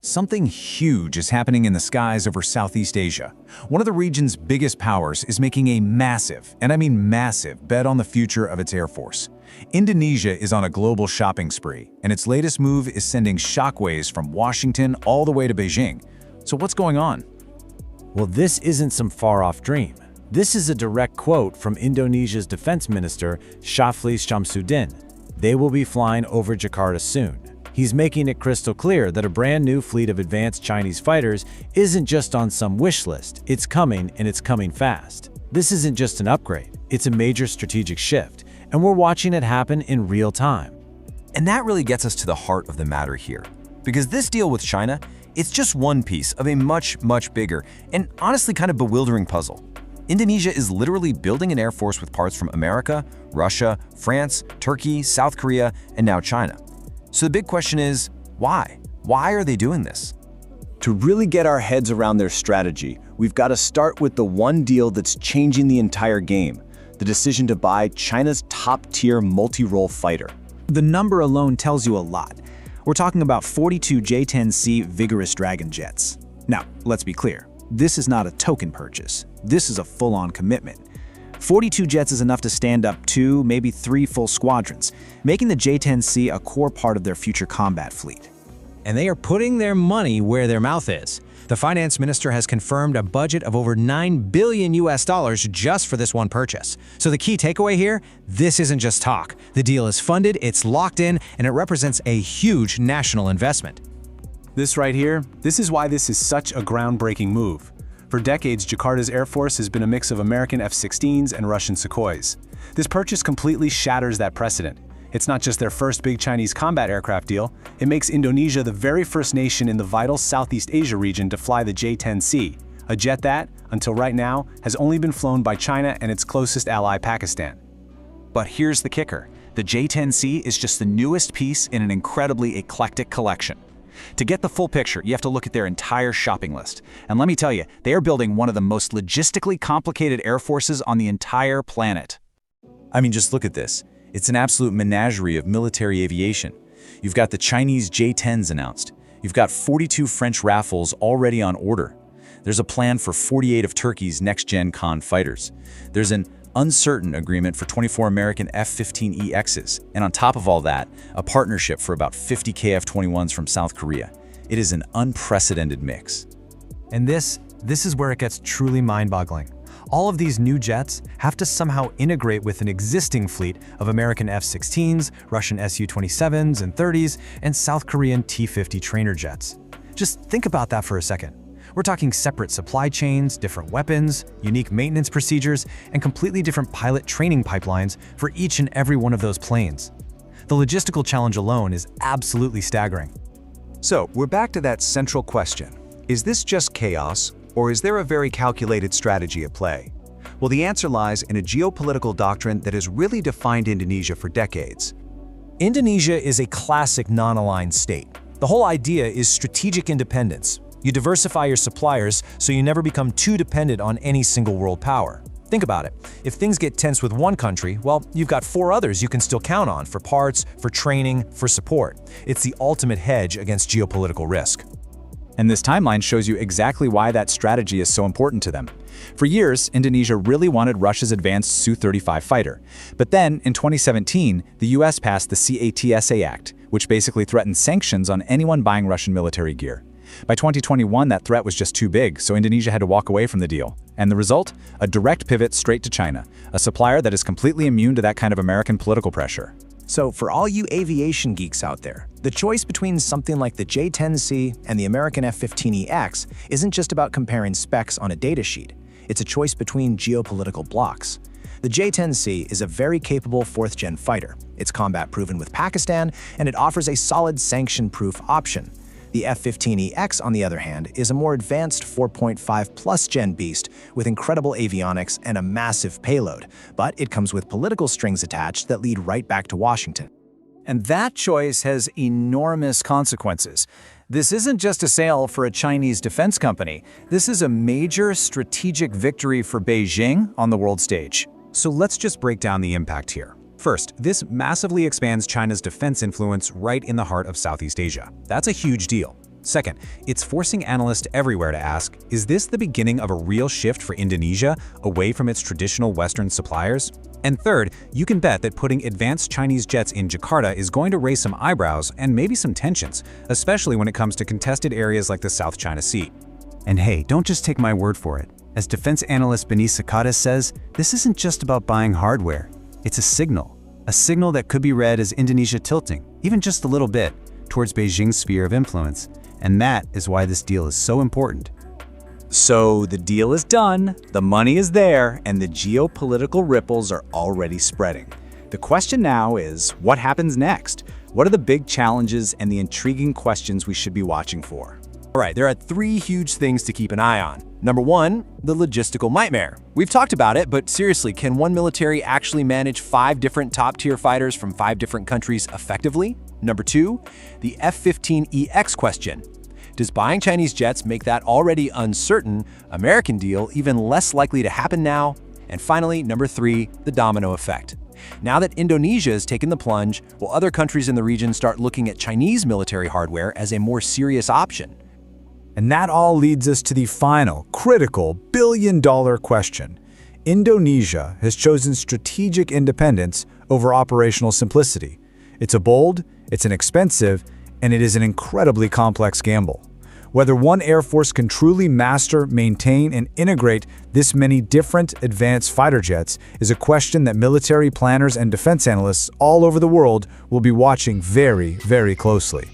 Something huge is happening in the skies over Southeast Asia. One of the region's biggest powers is making a massive, and I mean massive, bet on the future of its Air Force. Indonesia is on a global shopping spree, and its latest move is sending shockwaves from Washington all the way to Beijing. So what's going on? Well, this isn't some far-off dream. This is a direct quote from Indonesia's defense minister, Shafli Shamsuddin. They will be flying over Jakarta soon. He's making it crystal clear that a brand new fleet of advanced Chinese fighters isn't just on some wish list. It's coming, and it's coming fast. This isn't just an upgrade. It's a major strategic shift, and we're watching it happen in real time. And that really gets us to the heart of the matter here. Because this deal with China, it's just one piece of a much, much bigger and honestly kind of bewildering puzzle. Indonesia is literally building an air force with parts from America, Russia, France, Turkey, South Korea, and now China. So the big question is, why? Why are they doing this? To really get our heads around their strategy, we've got to start with the one deal that's changing the entire game, the decision to buy China's top-tier multi-role fighter. The number alone tells you a lot. We're talking about 42 J-10C Vigorous Dragon jets. Now, let's be clear, this is not a token purchase. This is a full-on commitment. 42 jets is enough to stand up 2, maybe 3 full squadrons, making the J-10C a core part of their future combat fleet. And they are putting their money where their mouth is. The finance minister has confirmed a budget of over $9 billion just for this one purchase. So the key takeaway here, this isn't just talk. The deal is funded, it's locked in, and it represents a huge national investment. This right here, this is why this is such a groundbreaking move. For decades, Jakarta's Air Force has been a mix of American F-16s and Russian Sukhois. This purchase completely shatters that precedent. It's not just their first big Chinese combat aircraft deal, it makes Indonesia the very first nation in the vital Southeast Asia region to fly the J-10C, a jet that, until right now, has only been flown by China and its closest ally, Pakistan. But here's the kicker. The J-10C is just the newest piece in an incredibly eclectic collection. To get the full picture, you have to look at their entire shopping list. And let me tell you, they are building one of the most logistically complicated air forces on the entire planet. I mean, just look at this. It's an absolute menagerie of military aviation. You've got the Chinese J-10s announced. You've got 42 French Rafales already on order. There's a plan for 48 of Turkey's next-gen KAAN fighters. There's an uncertain agreement for 24 American F-15EXs, and on top of all that, a partnership for about 50 KF-21s from South Korea. It is an unprecedented mix. And this is where it gets truly mind-boggling. All of these new jets have to somehow integrate with an existing fleet of American F-16s, Russian Su-27s and 30s, and South Korean T-50 trainer jets. Just think about that for a second. We're talking separate supply chains, different weapons, unique maintenance procedures, and completely different pilot training pipelines for each and every one of those planes. The logistical challenge alone is absolutely staggering. So, we're back to that central question. Is this just chaos, or is there a very calculated strategy at play? Well, the answer lies in a geopolitical doctrine that has really defined Indonesia for decades. Indonesia is a classic non-aligned state. The whole idea is strategic independence. You diversify your suppliers so you never become too dependent on any single world power. Think about it. If things get tense with one country, well, you've got 4 others you can still count on for parts, for training, for support. It's the ultimate hedge against geopolitical risk. And this timeline shows you exactly why that strategy is so important to them. For years, Indonesia really wanted Russia's advanced Su-35 fighter. But then, in 2017, the US passed the CAATSA Act, which basically threatened sanctions on anyone buying Russian military gear. By 2021, that threat was just too big, so Indonesia had to walk away from the deal. And the result? A direct pivot straight to China, a supplier that is completely immune to that kind of American political pressure. So for all you aviation geeks out there, the choice between something like the J-10C and the American F-15EX isn't just about comparing specs on a datasheet. It's a choice between geopolitical blocks. The J-10C is a very capable 4th-gen fighter. It's combat-proven with Pakistan, and it offers a solid sanction-proof option. The F-15EX, on the other hand, is a more advanced 4.5+ gen beast with incredible avionics and a massive payload, but it comes with political strings attached that lead right back to Washington. And that choice has enormous consequences. This isn't just a sale for a Chinese defense company. This is a major strategic victory for Beijing on the world stage. So let's just break down the impact here. First, this massively expands China's defense influence right in the heart of Southeast Asia. That's a huge deal. Second, it's forcing analysts everywhere to ask, is this the beginning of a real shift for Indonesia away from its traditional Western suppliers? And third, you can bet that putting advanced Chinese jets in Jakarta is going to raise some eyebrows and maybe some tensions, especially when it comes to contested areas like the South China Sea. And hey, don't just take my word for it. As defense analyst Benis Sakadas says, this isn't just about buying hardware. It's a signal that could be read as Indonesia tilting, even just a little bit, towards Beijing's sphere of influence. And that is why this deal is so important. So the deal is done, the money is there, and the geopolitical ripples are already spreading. The question now is, what happens next? What are the big challenges and the intriguing questions we should be watching for? All right, there are three huge things to keep an eye on. Number one, the logistical nightmare. We've talked about it, but seriously, can one military actually manage 5 different top-tier fighters from 5 different countries effectively? Number two, the F-15EX question. Does buying Chinese jets make that already uncertain American deal even less likely to happen now? And finally, number three, the domino effect. Now that Indonesia has taken the plunge, will other countries in the region start looking at Chinese military hardware as a more serious option? And that all leads us to the final, critical, billion-dollar question. Indonesia has chosen strategic independence over operational simplicity. It's a bold, it's an expensive, and it is an incredibly complex gamble. Whether one Air Force can truly master, maintain, and integrate this many different advanced fighter jets is a question that military planners and defense analysts all over the world will be watching very, very closely.